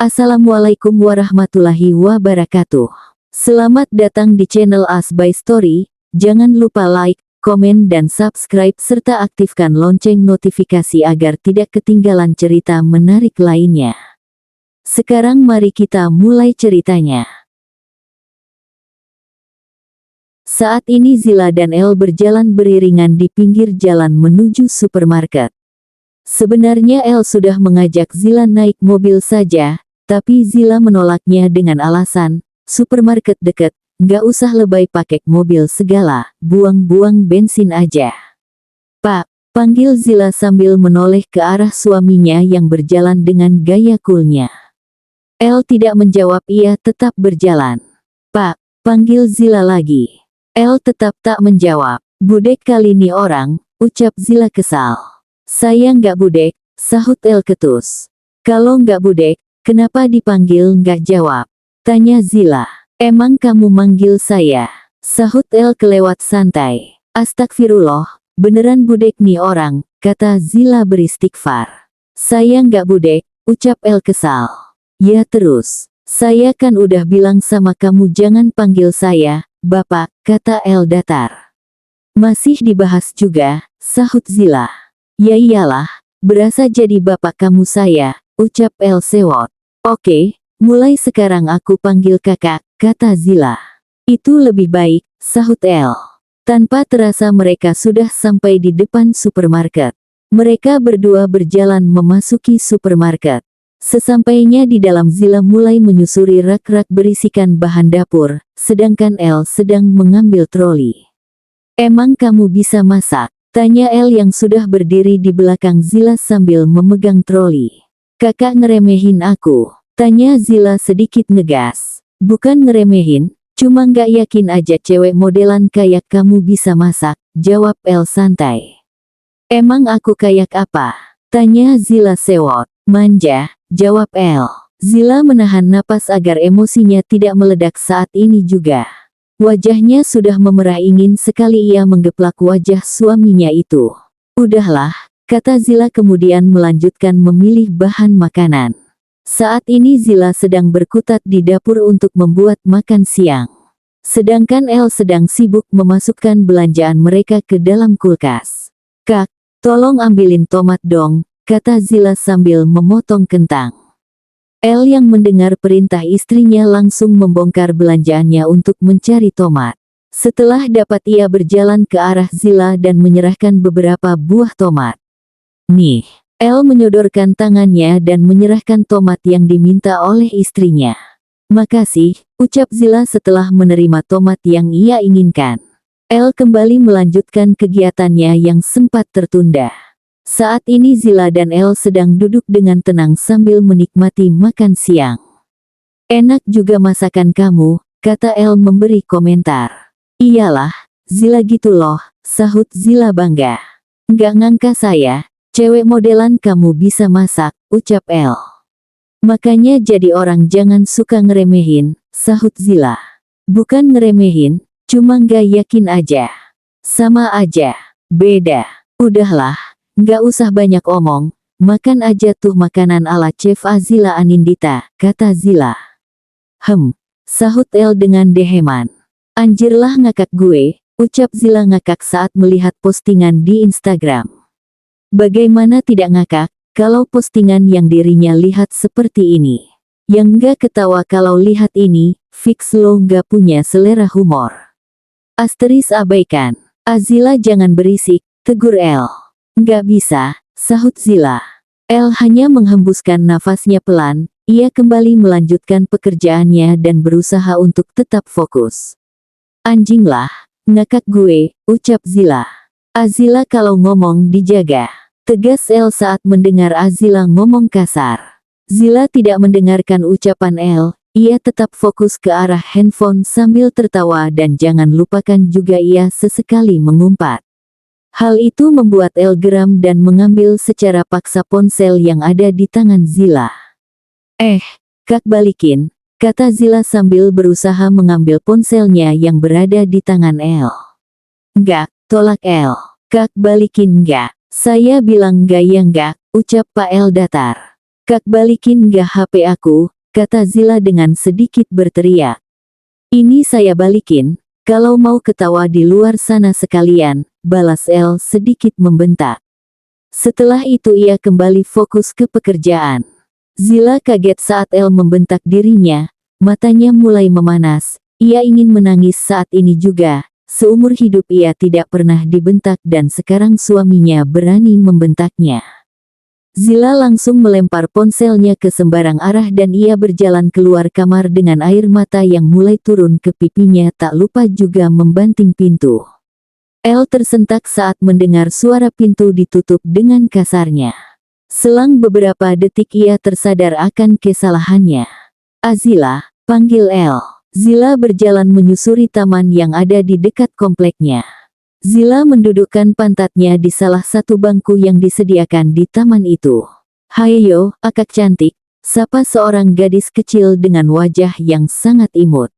Assalamualaikum warahmatullahi wabarakatuh. Selamat datang di channel As by Story. Jangan lupa like, komen dan subscribe serta aktifkan lonceng notifikasi agar tidak ketinggalan cerita menarik lainnya. Sekarang mari kita mulai ceritanya. Saat ini Zila dan El berjalan beriringan di pinggir jalan menuju supermarket. Sebenarnya El sudah mengajak Zila naik mobil saja, tapi Zila menolaknya dengan alasan, supermarket deket, nggak usah lebay pakai mobil segala, buang-buang bensin aja. Pak, panggil Zila sambil menoleh ke arah suaminya yang berjalan dengan gaya coolnya. El tidak menjawab, ia tetap berjalan. Pak, panggil Zila lagi. El tetap tak menjawab. Budek kali ini orang, ucap Zila kesal. Saya nggak budek, sahut El ketus. Kalau nggak budek, kenapa dipanggil nggak jawab? Tanya Zila. Emang kamu manggil saya? Sahut El kelewat santai. Astagfirullah, beneran budek nih orang, kata Zila beristighfar. Saya nggak budek, ucap El kesal. Ya terus, saya kan udah bilang sama kamu jangan panggil saya, Bapak, kata El datar. Masih dibahas juga, sahut Zila. Ya iyalah, berasa jadi bapak kamu saya, ucap El sewot. Oke, mulai sekarang aku panggil kakak, kata Zila. Itu lebih baik, sahut El. Tanpa terasa mereka sudah sampai di depan supermarket. Mereka berdua berjalan memasuki supermarket. Sesampainya di dalam Zila mulai menyusuri rak-rak berisikan bahan dapur, sedangkan El sedang mengambil troli. Emang kamu bisa masak? Tanya El yang sudah berdiri di belakang Zila sambil memegang troli. Kakak ngeremehin aku, tanya Zila sedikit ngegas. Bukan ngeremehin, cuma nggak yakin aja cewek modelan kayak kamu bisa masak, jawab El santai. Emang aku kayak apa? Tanya Zila sewot. Manja, jawab El. Zila menahan napas agar emosinya tidak meledak saat ini juga. Wajahnya sudah memerah, ingin sekali ia menggeplak wajah suaminya itu. Udahlah, kata Zila kemudian melanjutkan memilih bahan makanan. Saat ini Zila sedang berkutat di dapur untuk membuat makan siang. Sedangkan El sedang sibuk memasukkan belanjaan mereka ke dalam kulkas. Kak, tolong ambilin tomat dong, kata Zila sambil memotong kentang. El yang mendengar perintah istrinya langsung membongkar belanjaannya untuk mencari tomat. Setelah dapat ia berjalan ke arah Zila dan menyerahkan beberapa buah tomat. Nih, El menyodorkan tangannya dan menyerahkan tomat yang diminta oleh istrinya. Makasih, ucap Zila setelah menerima tomat yang ia inginkan. El kembali melanjutkan kegiatannya yang sempat tertunda. Saat ini Zila dan El sedang duduk dengan tenang sambil menikmati makan siang. Enak juga masakan kamu, kata El memberi komentar. Iyalah, Zila gitu loh, sahut Zila bangga. Nggak ngangka saya, cewek modelan kamu bisa masak, ucap El. Makanya jadi orang jangan suka ngeremehin, sahut Zila. Bukan ngeremehin, cuma nggak yakin aja. Sama aja, beda. Udahlah. Nggak usah banyak omong, makan aja tuh makanan ala Chef Azila Anindita, kata Zila. Sahut El dengan deheman. Anjirlah ngakak gue, ucap Zila ngakak saat melihat postingan di Instagram. Bagaimana tidak ngakak, kalau postingan yang dirinya lihat seperti ini. Yang nggak ketawa kalau lihat ini, fix lo nggak punya selera humor. Asteris abaikan. Azila jangan berisik, tegur El. Nggak bisa, sahut Zila. El hanya menghembuskan nafasnya pelan, ia kembali melanjutkan pekerjaannya dan berusaha untuk tetap fokus. Anjinglah, ngakak gue, ucap Zila. Azila kalau ngomong dijaga, tegas El saat mendengar Azila ngomong kasar. Zila tidak mendengarkan ucapan El, ia tetap fokus ke arah handphone sambil tertawa dan jangan lupakan juga ia sesekali mengumpat. Hal itu membuat El geram dan mengambil secara paksa ponsel yang ada di tangan Zila. Kak balikin, kata Zila sambil berusaha mengambil ponselnya yang berada di tangan El. Enggak, tolak El. Kak balikin enggak. Saya bilang enggak ya enggak, ucap Pak El datar. Kak, balikin nggak HP aku, kata Zila dengan sedikit berteriak. Ini saya balikin, kalau mau ketawa di luar sana sekalian, balas El sedikit membentak. Setelah itu ia kembali fokus ke pekerjaan. Zila kaget saat El membentak dirinya, matanya mulai memanas. Ia ingin menangis saat ini juga. Seumur hidup ia tidak pernah dibentak dan sekarang suaminya berani membentaknya. Zila langsung melempar ponselnya ke sembarang arah dan ia berjalan keluar kamar dengan air mata yang mulai turun ke pipinya, tak lupa juga membanting pintu. El tersentak saat mendengar suara pintu ditutup dengan kasarnya. Selang beberapa detik ia tersadar akan kesalahannya. Azila, panggil El. Zila berjalan menyusuri taman yang ada di dekat kompleknya. Zila mendudukkan pantatnya di salah satu bangku yang disediakan di taman itu. "Hayo, akak cantik," sapa seorang gadis kecil dengan wajah yang sangat imut.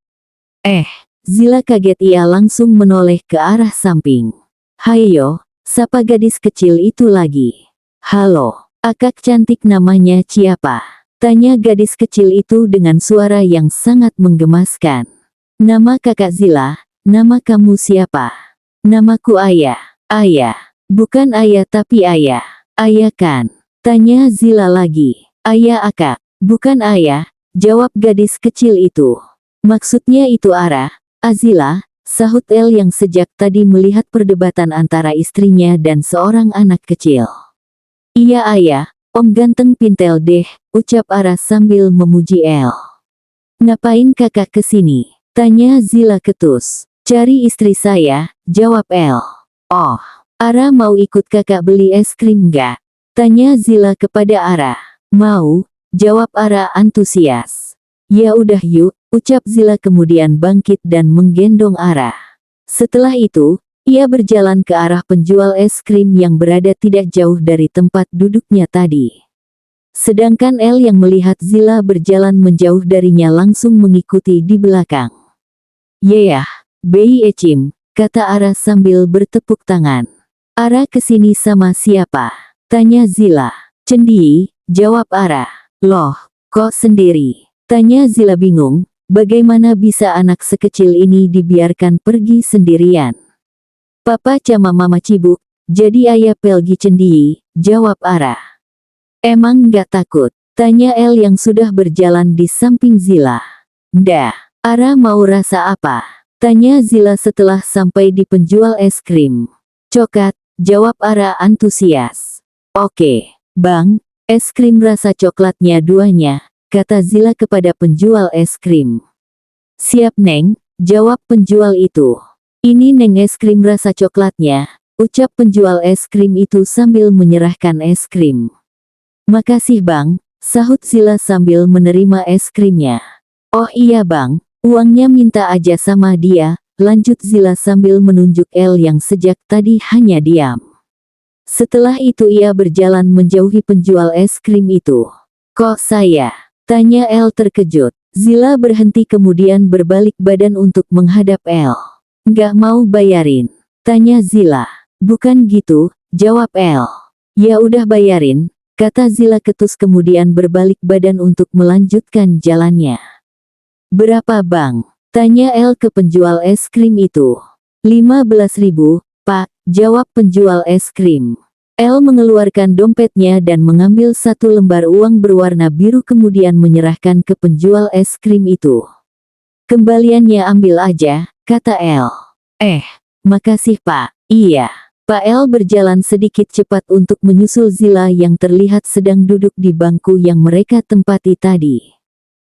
Zila kaget, ia langsung menoleh ke arah samping. "Hayo," sapa gadis kecil itu lagi. "Halo, akak cantik, namanya siapa?" tanya gadis kecil itu dengan suara yang sangat menggemaskan. "Nama kakak Zila, nama kamu siapa?" "Namaku Ayah." "Ayah? Bukan ayah tapi ayah. Ayah kan?" tanya Zila lagi. "Ayah akak, bukan ayah," jawab gadis kecil itu. "Maksudnya itu Ara, Azila," sahut El yang sejak tadi melihat perdebatan antara istrinya dan seorang anak kecil. "Iya ayah, om ganteng pintel deh," ucap Ara sambil memuji El. "Ngapain kakak kesini?" tanya Zila ketus. "Cari istri saya," jawab El. "Oh, Ara mau ikut kakak beli es krim nggak?" tanya Zila kepada Ara. "Mau," jawab Ara antusias. "Ya udah yuk," ucap Zila kemudian bangkit dan menggendong Ara. Setelah itu, ia berjalan ke arah penjual es krim yang berada tidak jauh dari tempat duduknya tadi. Sedangkan El yang melihat Zila berjalan menjauh darinya langsung mengikuti di belakang. "Yeyah, Bei Ecim," kata Ara sambil bertepuk tangan. "Ara kesini sama siapa?" tanya Zila. "Cendi," jawab Ara. "Loh, kok sendiri?" tanya Zila bingung. Bagaimana bisa anak sekecil ini dibiarkan pergi sendirian? "Papa sama mama cibuk, jadi ayah pelgi cendi," jawab Ara. "Emang nggak takut?" tanya El yang sudah berjalan di samping Zila. "Ndah." "Ara mau rasa apa?" tanya Zila setelah sampai di penjual es krim. "Coklat," jawab Ara antusias. "Oke, Bang, es krim rasa coklatnya duanya," kata Zila kepada penjual es krim. "Siap Neng," jawab penjual itu. "Ini Neng es krim rasa coklatnya," ucap penjual es krim itu sambil menyerahkan es krim. "Makasih Bang," sahut Zila sambil menerima es krimnya. "Oh iya Bang, uangnya minta aja sama dia," lanjut Zila sambil menunjuk El yang sejak tadi hanya diam. Setelah itu ia berjalan menjauhi penjual es krim itu. "Kok saya?" tanya El terkejut. Zila berhenti kemudian berbalik badan untuk menghadap El. "Nggak mau bayarin?" tanya Zila. "Bukan gitu," jawab El. "Ya udah bayarin," kata Zila ketus kemudian berbalik badan untuk melanjutkan jalannya. "Berapa Bang?" tanya El ke penjual es krim itu. 15.000, Pak, jawab penjual es krim. El mengeluarkan dompetnya dan mengambil satu lembar uang berwarna biru kemudian menyerahkan ke penjual es krim itu. "Kembaliannya ambil aja," kata El. Makasih Pak." "Iya." Pak El berjalan sedikit cepat untuk menyusul Zila yang terlihat sedang duduk di bangku yang mereka tempati tadi.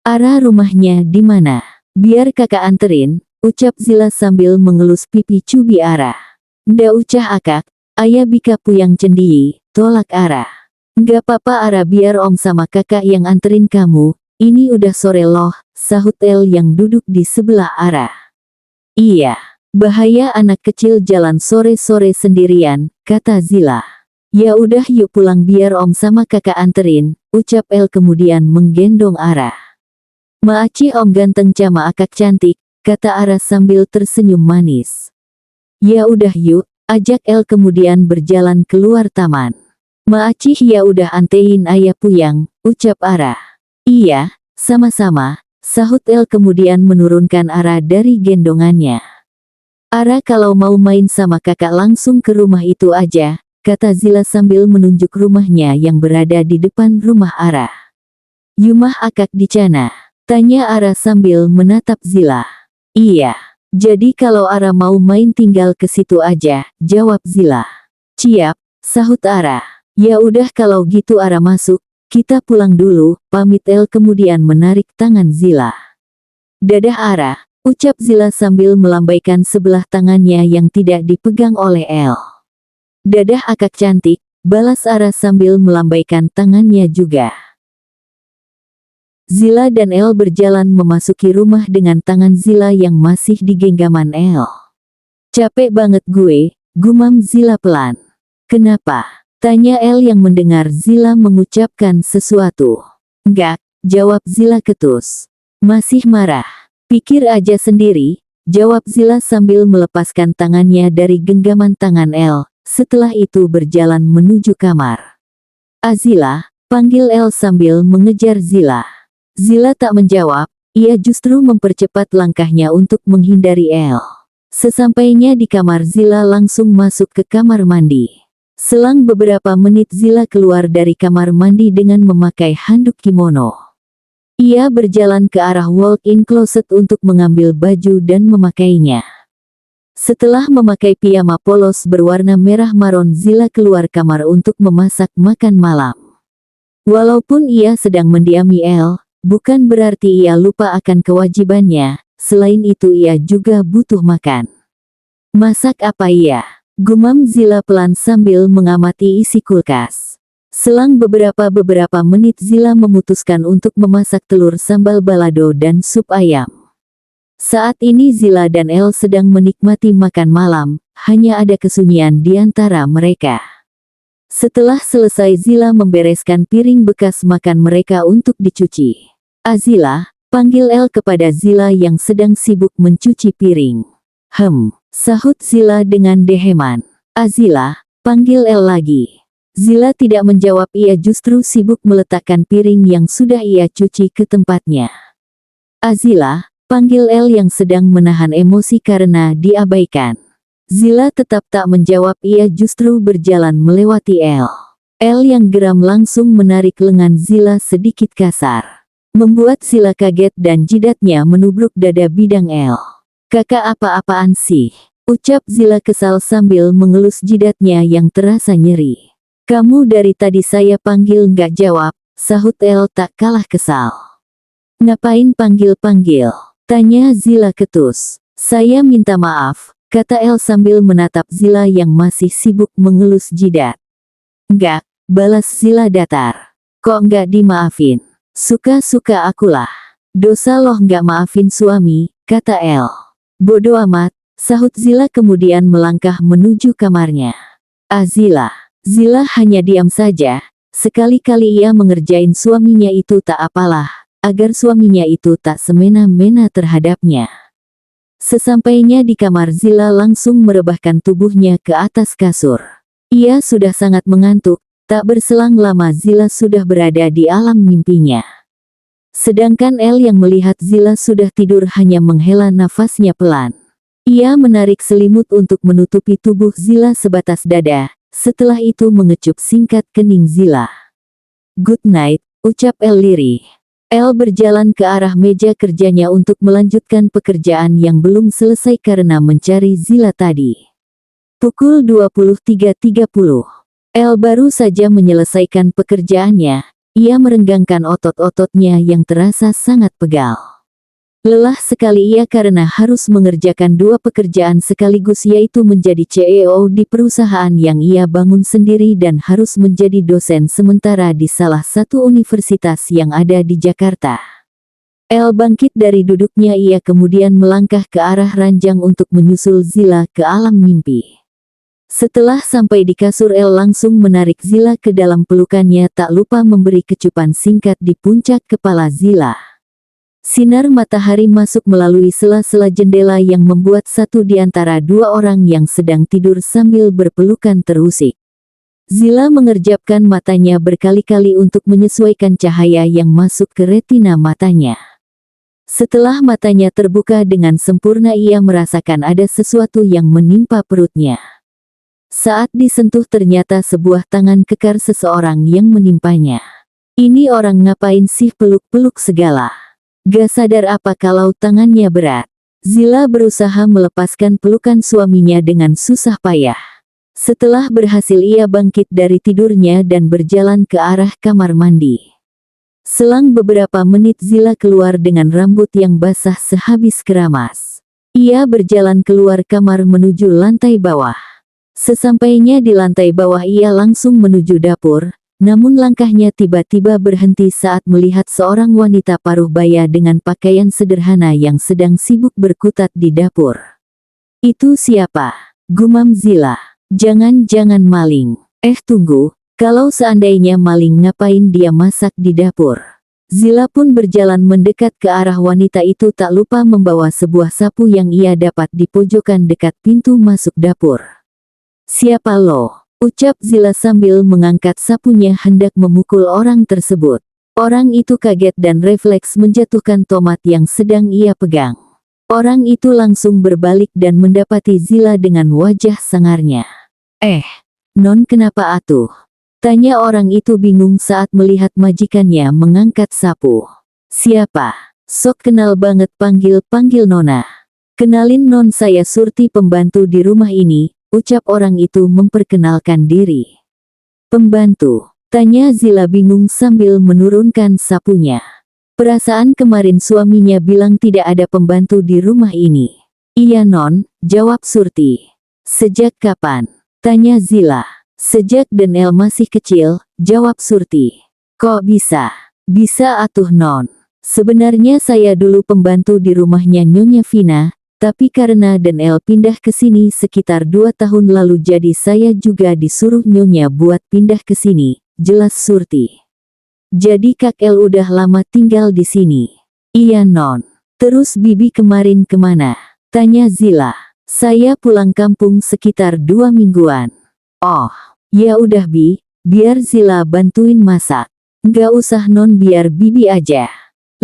"Ara rumahnya di mana? Biar kakak anterin," ucap Zila sambil mengelus pipi cubi Ara. "Nda ucah akak, ayah bika puyang cendi," tolak Ara. "Nggak apa-apa Ara, biar om sama kakak yang anterin kamu, ini udah sore loh," sahut El yang duduk di sebelah Ara. "Iya, bahaya anak kecil jalan sore-sore sendirian," kata Zila. "Ya udah yuk pulang biar om sama kakak anterin," ucap El kemudian menggendong Ara. "Maaci om ganteng cama akak cantik," kata Ara sambil tersenyum manis. "Ya udah yuk," ajak El kemudian berjalan keluar taman. Maacih ya udah antein ayah puyang, ucap Ara. Iya, sama-sama, sahut El kemudian menurunkan Ara dari gendongannya. Ara kalau mau main sama kakak langsung ke rumah itu aja, kata Zila sambil menunjuk rumahnya yang berada di depan rumah Ara. Yumah akak di cana? Tanya Ara sambil menatap Zila. Iya, jadi kalau Ara mau main tinggal ke situ aja, jawab Zila. Ciap, sahut Ara. Ya udah kalau gitu Ara masuk, kita pulang dulu, pamit El kemudian menarik tangan Zila. Dadah Ara, ucap Zila sambil melambaikan sebelah tangannya yang tidak dipegang oleh El. Dadah akak cantik, balas Ara sambil melambaikan tangannya juga. Zila dan El berjalan memasuki rumah dengan tangan Zila yang masih di genggaman El. Capek banget gue, gumam Zila pelan. Kenapa? Tanya El yang mendengar Zila mengucapkan sesuatu. Enggak, jawab Zila ketus. Masih marah. Pikir aja sendiri, jawab Zila sambil melepaskan tangannya dari genggaman tangan El. Setelah itu berjalan menuju kamar. Azila, panggil El sambil mengejar Zila. Zila tak menjawab, ia justru mempercepat langkahnya untuk menghindari El. Sesampainya di kamar Zila langsung masuk ke kamar mandi. Selang beberapa menit Zila keluar dari kamar mandi dengan memakai handuk kimono. Ia berjalan ke arah walk-in closet untuk mengambil baju dan memakainya. Setelah memakai piyama polos berwarna merah maron Zila keluar kamar untuk memasak makan malam. Walaupun ia sedang mendiami El, bukan berarti ia lupa akan kewajibannya, selain itu ia juga butuh makan. Masak apa ya? Gumam Zila pelan sambil mengamati isi kulkas. Selang beberapa menit Zila memutuskan untuk memasak telur sambal balado dan sup ayam. Saat ini Zila dan El sedang menikmati makan malam, hanya ada kesunyian di antara mereka. Setelah selesai Zila membereskan piring bekas makan mereka untuk dicuci. Azila, panggil El kepada Zila yang sedang sibuk mencuci piring. Sahut Zila dengan deheman. Azila, panggil El lagi. Zila tidak menjawab, ia justru sibuk meletakkan piring yang sudah ia cuci ke tempatnya. Azila, panggil El yang sedang menahan emosi karena diabaikan. Zila tetap tak menjawab, ia justru berjalan melewati El. El yang geram langsung menarik lengan Zila sedikit kasar. Membuat Zila kaget dan jidatnya menubruk dada bidang El. Kakak apa-apaan sih? Ucap Zila kesal sambil mengelus jidatnya yang terasa nyeri. Kamu dari tadi saya panggil nggak jawab, sahut El tak kalah kesal. Ngapain panggil-panggil? Tanya Zila ketus. Saya minta maaf, kata El sambil menatap Zila yang masih sibuk mengelus jidat. Enggak, balas Zila datar. Kok nggak dimaafin? Suka-suka akulah. Dosa loh nggak maafin suami, kata El. Bodoh amat, sahut Zila kemudian melangkah menuju kamarnya. Zila hanya diam saja, sekali-kali ia mengerjain suaminya itu tak apalah, agar suaminya itu tak semena-mena terhadapnya. Sesampainya di kamar Zila langsung merebahkan tubuhnya ke atas kasur. Ia sudah sangat mengantuk, tak berselang lama Zila sudah berada di alam mimpinya. Sedangkan El yang melihat Zila sudah tidur hanya menghela nafasnya pelan. Ia menarik selimut untuk menutupi tubuh Zila sebatas dada, setelah itu mengecup singkat kening Zila. Good night, ucap El lirih. El berjalan ke arah meja kerjanya untuk melanjutkan pekerjaan yang belum selesai karena mencari Zila tadi. Pukul 23.30. El baru saja menyelesaikan pekerjaannya. Ia merenggangkan otot-ototnya yang terasa sangat pegal. Lelah sekali ia karena harus mengerjakan dua pekerjaan sekaligus, yaitu menjadi CEO di perusahaan yang ia bangun sendiri dan harus menjadi dosen sementara di salah satu universitas yang ada di Jakarta. El bangkit dari duduknya, ia kemudian melangkah ke arah ranjang untuk menyusul Zila ke alam mimpi. Setelah sampai di kasur, El langsung menarik Zila ke dalam pelukannya, tak lupa memberi kecupan singkat di puncak kepala Zila. Sinar matahari masuk melalui sela-sela jendela yang membuat satu di antara dua orang yang sedang tidur sambil berpelukan terusik. Zila mengerjapkan matanya berkali-kali untuk menyesuaikan cahaya yang masuk ke retina matanya. Setelah matanya terbuka dengan sempurna, ia merasakan ada sesuatu yang menimpa perutnya. Saat disentuh ternyata sebuah tangan kekar seseorang yang menimpanya. Ini orang ngapain sih peluk-peluk segala? Gak sadar apa kalau tangannya berat? Zila berusaha melepaskan pelukan suaminya dengan susah payah. Setelah berhasil, ia bangkit dari tidurnya dan berjalan ke arah kamar mandi. Selang beberapa menit Zila keluar dengan rambut yang basah sehabis keramas. Ia berjalan keluar kamar menuju lantai bawah. Sesampainya di lantai bawah ia langsung menuju dapur, namun langkahnya tiba-tiba berhenti saat melihat seorang wanita paruh baya dengan pakaian sederhana yang sedang sibuk berkutat di dapur. Itu siapa? Gumam Zila. Jangan-jangan maling. Tunggu, kalau seandainya maling ngapain dia masak di dapur? Zila pun berjalan mendekat ke arah wanita itu, tak lupa membawa sebuah sapu yang ia dapat di pojokan dekat pintu masuk dapur. Siapa lo? Ucap Zila sambil mengangkat sapunya hendak memukul orang tersebut. Orang itu kaget dan refleks menjatuhkan tomat yang sedang ia pegang. Orang itu langsung berbalik dan mendapati Zila dengan wajah sangarnya. Non kenapa atuh? Tanya orang itu bingung saat melihat majikannya mengangkat sapu. Siapa? Sok kenal banget, panggil Nona. Kenalin non, saya Surti, pembantu di rumah ini, ucap orang itu memperkenalkan diri. Pembantu? Tanya Zila bingung sambil menurunkan sapunya. Perasaan kemarin suaminya bilang tidak ada pembantu di rumah ini. Iya non, jawab Surti. Sejak kapan? Tanya Zila. Sejak Denel masih kecil, jawab Surti. Kok bisa? Bisa atuh non. Sebenarnya saya dulu pembantu di rumahnya Nyonya Vina, tapi karena Denel pindah ke sini sekitar 2 tahun lalu jadi saya juga disuruh Nyonya buat pindah ke sini, jelas Surti. Jadi Kak El udah lama tinggal di sini. Iya non. Terus Bibi kemarin kemana? Tanya Zila. Saya pulang kampung sekitar 2 mingguan. Oh, ya udah Bi, biar Zila bantuin masak. Nggak usah non, biar Bibi aja.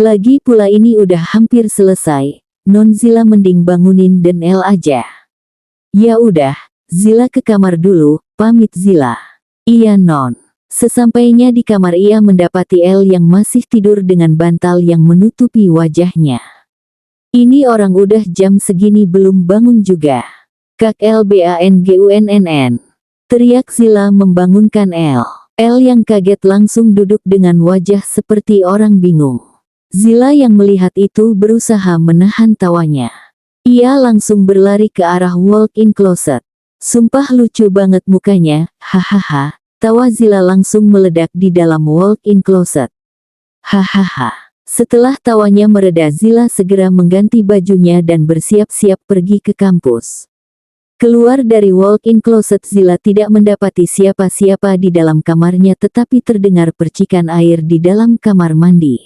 Lagi pula ini udah hampir selesai, non Zila mending bangunin Denel aja. Ya udah, Zila ke kamar dulu, pamit Zila. Iya non. Sesampainya di kamar ia mendapati El yang masih tidur dengan bantal yang menutupi wajahnya. Ini orang udah jam segini belum bangun juga. Kak El BANGUNNN. Teriak Zila membangunkan El. El yang kaget langsung duduk dengan wajah seperti orang bingung. Zila yang melihat itu berusaha menahan tawanya. Ia langsung berlari ke arah walk-in closet. Sumpah lucu banget mukanya, hahaha. Tawa Zila langsung meledak di dalam walk-in closet. Hahaha. Setelah tawanya mereda, Zila segera mengganti bajunya dan bersiap-siap pergi ke kampus. Keluar dari walk-in closet, Zila tidak mendapati siapa-siapa di dalam kamarnya, tetapi terdengar percikan air di dalam kamar mandi.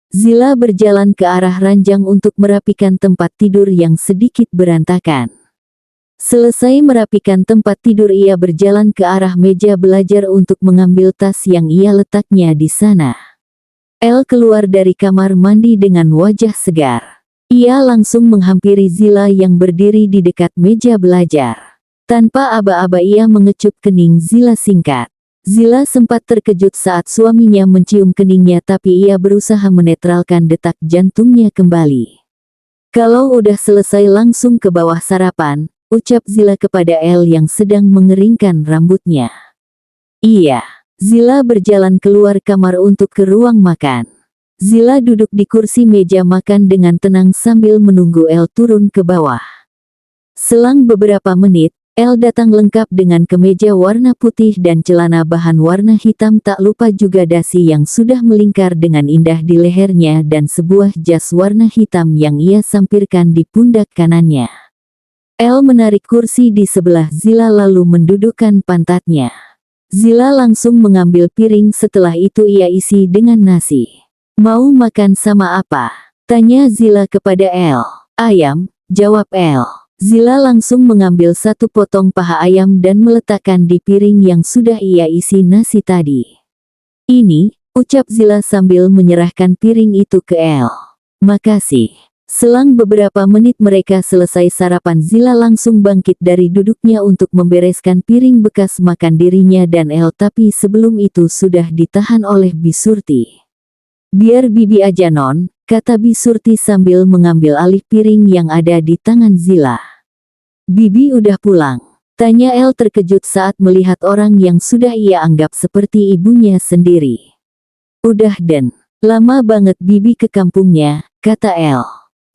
Zila berjalan ke arah ranjang untuk merapikan tempat tidur yang sedikit berantakan. Selesai merapikan tempat tidur, ia berjalan ke arah meja belajar untuk mengambil tas yang ia letaknya di sana. El keluar dari kamar mandi dengan wajah segar. Ia langsung menghampiri Zila yang berdiri di dekat meja belajar. Tanpa aba-aba ia mengecup kening Zila singkat. Zila sempat terkejut saat suaminya mencium keningnya, tapi ia berusaha menetralkan detak jantungnya kembali. Kalau udah selesai langsung ke bawah sarapan, ucap Zila kepada El yang sedang mengeringkan rambutnya. Iya. Zila berjalan keluar kamar untuk ke ruang makan. Zila duduk di kursi meja makan dengan tenang sambil menunggu El turun ke bawah. Selang beberapa menit, El datang lengkap dengan kemeja warna putih dan celana bahan warna hitam, tak lupa juga dasi yang sudah melingkar dengan indah di lehernya dan sebuah jas warna hitam yang ia sampirkan di pundak kanannya. El menarik kursi di sebelah Zila lalu mendudukkan pantatnya. Zila langsung mengambil piring, setelah itu ia isi dengan nasi. Mau makan sama apa? Tanya Zila kepada El. Ayam, jawab El. Zila langsung mengambil satu potong paha ayam dan meletakkan di piring yang sudah ia isi nasi tadi. "Ini," ucap Zila sambil menyerahkan piring itu ke El. "Makasih." Selang beberapa menit mereka selesai sarapan. Zila langsung bangkit dari duduknya untuk membereskan piring bekas makan dirinya dan El, tapi sebelum itu sudah ditahan oleh Bi Surti. "Biar Bibi aja non," kata Bi Surti sambil mengambil alih piring yang ada di tangan Zila. "Bibi udah pulang?" tanya El terkejut saat melihat orang yang sudah ia anggap seperti ibunya sendiri. "Udah Den, lama banget Bibi ke kampungnya," kata El.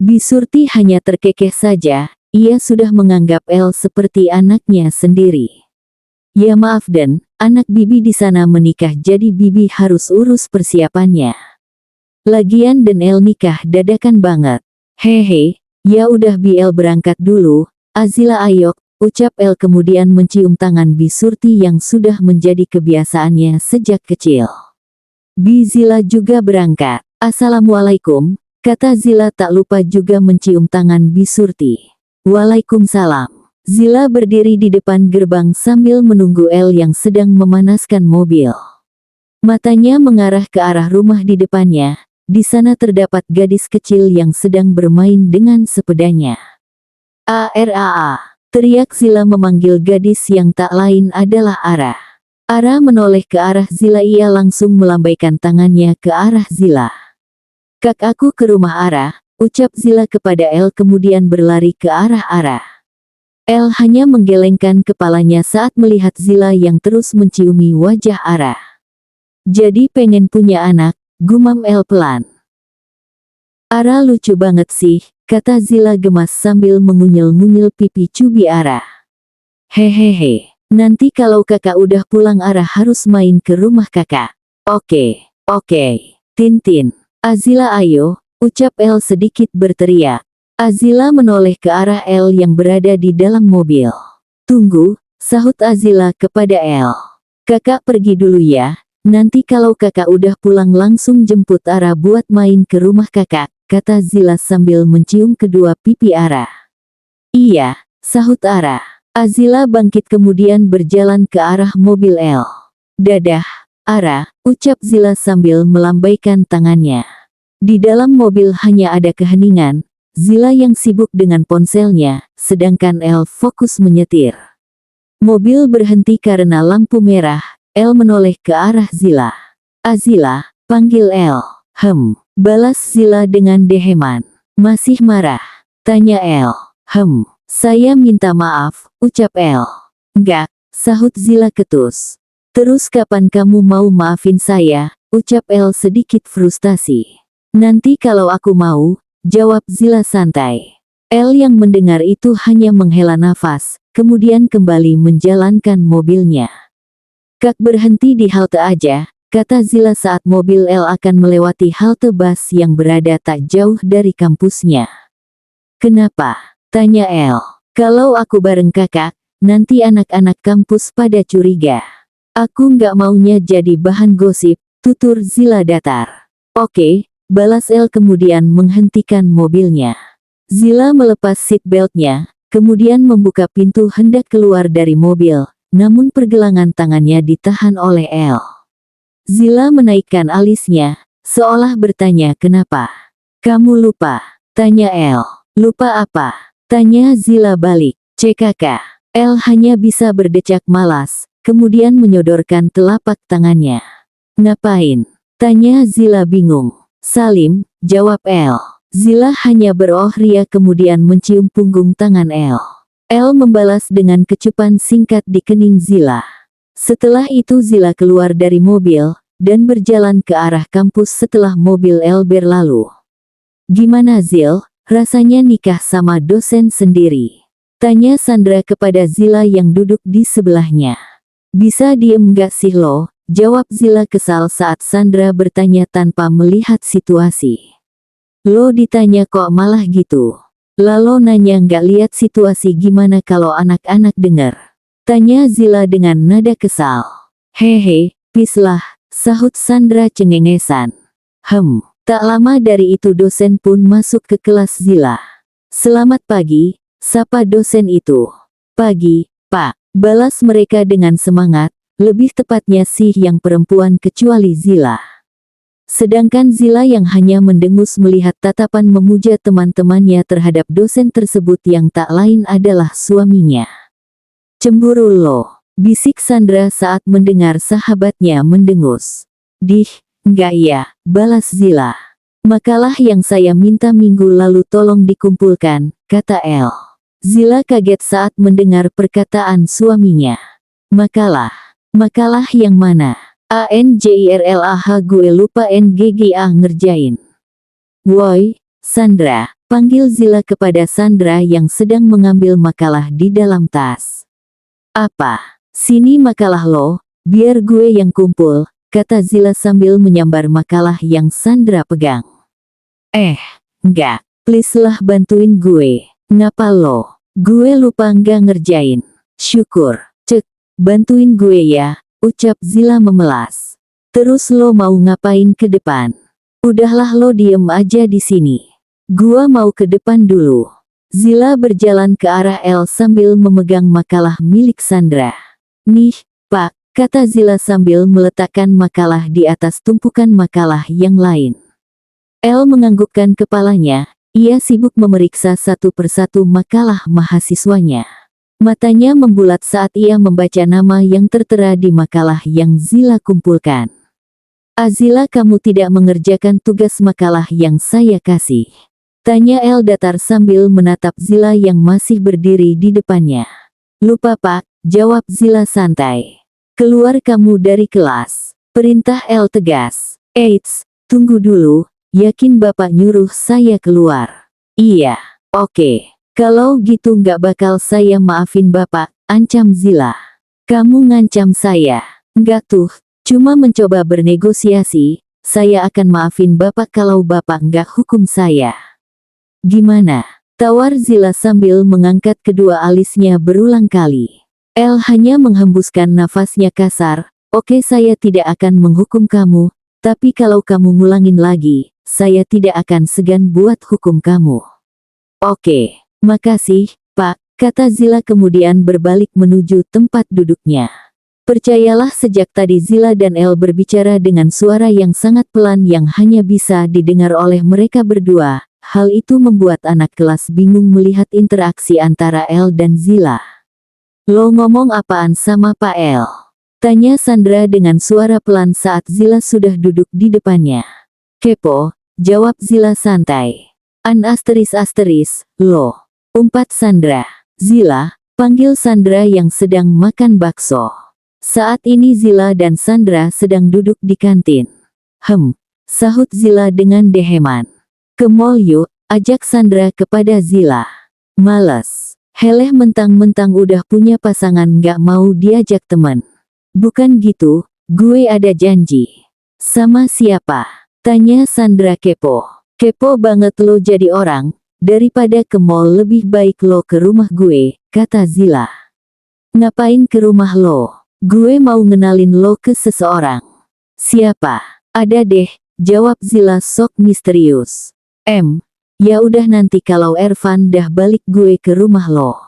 Bi Surti hanya terkekeh saja, ia sudah menganggap El seperti anaknya sendiri. "Ya maaf Den, anak Bibi di sana menikah jadi Bibi harus urus persiapannya. Lagian Den El nikah dadakan banget." "Hehe, ya udah Bi El berangkat dulu, Azila ayok," ucap El kemudian mencium tangan Bi Surti yang sudah menjadi kebiasaannya sejak kecil. Bi Zila juga berangkat. "Assalamualaikum," kata Zila tak lupa juga mencium tangan Bi Surti. "Waalaikumsalam." Zila berdiri di depan gerbang sambil menunggu El yang sedang memanaskan mobil. Matanya mengarah ke arah rumah di depannya. Di sana terdapat gadis kecil yang sedang bermain dengan sepedanya. "Araa!" teriak Zila memanggil gadis yang tak lain adalah Ara. Ara menoleh ke arah Zila, ia langsung melambaikan tangannya ke arah Zila. "Kak, aku ke rumah Ara," ucap Zila kepada El kemudian berlari ke arah Ara. El hanya menggelengkan kepalanya saat melihat Zila yang terus menciumi wajah Ara. "Jadi pengen punya anak," gumam El pelan. "Ara lucu banget sih," kata Zila gemas sambil mengunyil-ngunyil pipi cubi Ara. "Hehehe, nanti kalau kakak udah pulang Ara harus main ke rumah kakak." Oke, Tintin. "Azila ayo," ucap El sedikit berteriak. Azila menoleh ke arah El yang berada di dalam mobil. "Tunggu," sahut Azila kepada El. "Kakak pergi dulu ya, nanti kalau kakak udah pulang langsung jemput Ara buat main ke rumah kakak," kata Zila sambil mencium kedua pipi Ara. "Iya," sahut Ara. Azila bangkit kemudian berjalan ke arah mobil El. "Dadah, Ara," ucap Zila sambil melambaikan tangannya. Di dalam mobil hanya ada keheningan, Zila yang sibuk dengan ponselnya, sedangkan El fokus menyetir. Mobil berhenti karena lampu merah. El menoleh ke arah Zila. "Azila," panggil El. Balas Zila dengan deheman. "Masih marah?" tanya El. Saya minta maaf," ucap El. "Enggak," sahut Zila ketus. "Terus kapan kamu mau maafin saya?" ucap El sedikit frustasi. "Nanti kalau aku mau," jawab Zila santai. El yang mendengar itu hanya menghela nafas, kemudian kembali menjalankan mobilnya. "Kak, berhenti di halte aja," kata Zila saat mobil El akan melewati halte bus yang berada tak jauh dari kampusnya. "Kenapa?" tanya El. "Kalau aku bareng kakak, nanti anak-anak kampus pada curiga." "Aku nggak maunya jadi bahan gosip," tutur Zila datar. "Oke," balas El kemudian menghentikan mobilnya. Zila melepas seat beltnya, kemudian membuka pintu hendak keluar dari mobil, namun pergelangan tangannya ditahan oleh El. Zila menaikkan alisnya, seolah bertanya kenapa. "Kamu lupa?" tanya El. "Lupa apa?" tanya Zila balik. "CKK." El hanya bisa berdecak malas, kemudian menyodorkan telapak tangannya. "Ngapain?" tanya Zila bingung. "Salim," jawab El. Zila hanya beroh ria kemudian mencium punggung tangan El. El membalas dengan kecupan singkat di kening Zila. Setelah itu Zila keluar dari mobil, dan berjalan ke arah kampus setelah mobil El berlalu. "Gimana Zil, rasanya nikah sama dosen sendiri?" tanya Sandra kepada Zila yang duduk di sebelahnya. "Bisa diem gak sih lo?" jawab Zila kesal saat Sandra bertanya tanpa melihat situasi. "Lo ditanya kok malah gitu? Lalo nanya nggak lihat situasi gimana kalau anak-anak denger?" tanya Zila dengan nada kesal. "Hehe, pis lah," sahut Sandra cengengesan. Tak lama dari itu dosen pun masuk ke kelas Zila. "Selamat pagi, Sapa dosen itu. Pagi, Pak. Balas mereka dengan semangat, lebih tepatnya sih yang perempuan kecuali Zila. Sedangkan Zila yang hanya mendengus melihat tatapan memuja teman-temannya terhadap dosen tersebut yang tak lain adalah suaminya. Cemburu lo, bisik Sandra saat mendengar sahabatnya mendengus. Dih, enggak ya, balas Zila. Makalah yang saya minta minggu lalu tolong dikumpulkan, kata El. Zila kaget saat mendengar perkataan suaminya. Makalah yang mana? ANJIRLAH gue lupa NGGA ngerjain. Woi, Sandra, panggil Zila kepada Sandra yang sedang mengambil makalah di dalam tas. Apa? Sini makalah lo, biar gue yang kumpul, kata Zila sambil menyambar makalah yang Sandra pegang. Enggak, please lah bantuin gue. Ngapa lo? Gue lupa nggak ngerjain. Syukur, cek, bantuin gue ya, ucap Zila memelas. Terus lo mau ngapain ke depan? Udahlah lo diem aja di sini. Gua mau ke depan dulu. Zila berjalan ke arah El sambil memegang makalah milik Sandra. Nih, Pak, kata Zila sambil meletakkan makalah di atas tumpukan makalah yang lain. El menganggukkan kepalanya. Ia sibuk memeriksa satu persatu makalah mahasiswanya. Matanya membulat saat ia membaca nama yang tertera di makalah yang Zila kumpulkan. Azila, kamu tidak mengerjakan tugas makalah yang saya kasih. Tanya El datar sambil menatap Zila yang masih berdiri di depannya. Lupa Pak, jawab Zila santai. Keluar kamu dari kelas. Perintah El tegas. Eits, tunggu dulu. Yakin Bapak nyuruh saya keluar? Iya, oke. Kalau gitu nggak bakal saya maafin Bapak, ancam Zila. Kamu ngancam saya? Nggak tuh, cuma mencoba bernegosiasi, saya akan maafin Bapak kalau Bapak nggak hukum saya. Gimana? Tawar Zila sambil mengangkat kedua alisnya berulang kali. El hanya menghembuskan nafasnya kasar, oke saya tidak akan menghukum kamu, tapi kalau kamu ngulangin lagi, saya tidak akan segan buat hukum kamu. Oke, makasih, Pak, kata Zila kemudian berbalik menuju tempat duduknya. Percayalah sejak tadi Zila dan El berbicara dengan suara yang sangat pelan yang hanya bisa didengar oleh mereka berdua. Hal itu membuat anak kelas bingung melihat interaksi antara El dan Zila. Lo ngomong apaan sama Pak El? Tanya Sandra dengan suara pelan saat Zila sudah duduk di depannya. Kepo, jawab Zila santai. Lo. Umpat Sandra. Zila, panggil Sandra yang sedang makan bakso. Saat ini Zila dan Sandra sedang duduk di kantin. Sahut Zila dengan deheman. Ke mall yuk, ajak Sandra kepada Zila. Males. Heleh mentang-mentang udah punya pasangan nggak mau diajak teman. Bukan gitu, gue ada janji. Sama siapa? Tanya Sandra kepo. Kepo banget lo jadi orang, daripada ke mall lebih baik lo ke rumah gue, kata Zila. Ngapain ke rumah lo? Gue mau ngenalin lo ke seseorang. Siapa? Ada deh, jawab Zila sok misterius. Ya udah nanti kalau Ervan dah balik gue ke rumah lo.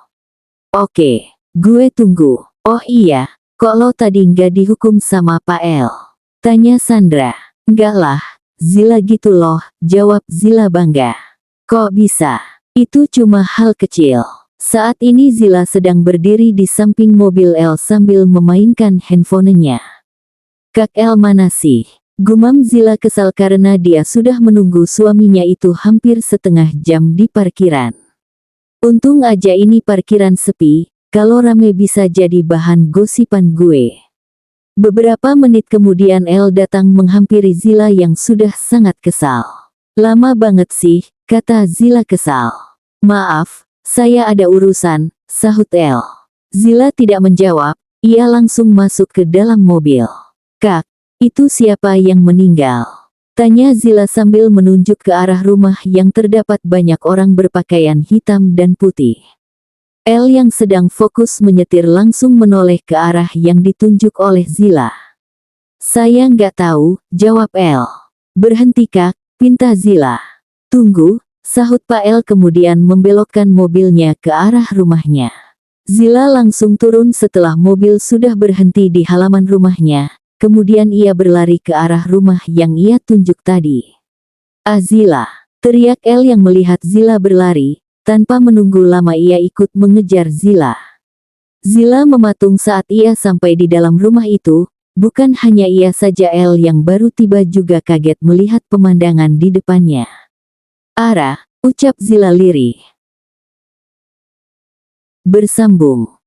Oke, gue tunggu. Oh iya, kok lo tadi nggak dihukum sama Pak El? Tanya Sandra. Enggak lah. Zila gitu loh, jawab Zila bangga. Kok bisa? Itu cuma hal kecil. Saat ini Zila sedang berdiri di samping mobil El sambil memainkan handphonenya. Kak El mana sih? Gumam Zila kesal karena dia sudah menunggu suaminya itu hampir setengah jam di parkiran. Untung aja ini parkiran sepi, kalau rame bisa jadi bahan gosipan gue. Beberapa menit kemudian El datang menghampiri Zila yang sudah sangat kesal. Lama banget sih, kata Zila kesal. Maaf, saya ada urusan, sahut El. Zila tidak menjawab, ia langsung masuk ke dalam mobil. Kak, itu siapa yang meninggal? Tanya Zila sambil menunjuk ke arah rumah yang terdapat banyak orang berpakaian hitam dan putih. El yang sedang fokus menyetir langsung menoleh ke arah yang ditunjuk oleh Zila. Saya nggak tahu, jawab El. Berhenti Kak, pinta Zila. Tunggu, sahut Pak El kemudian membelokkan mobilnya ke arah rumahnya. Zila langsung turun setelah mobil sudah berhenti di halaman rumahnya, kemudian ia berlari ke arah rumah yang ia tunjuk tadi. "Ah Zila!" teriak El yang melihat Zila berlari, tanpa menunggu lama ia ikut mengejar Zila. Zila mematung saat ia sampai di dalam rumah itu, bukan hanya ia saja El yang baru tiba juga kaget melihat pemandangan di depannya. "Ara," ucap Zila lirih. Bersambung.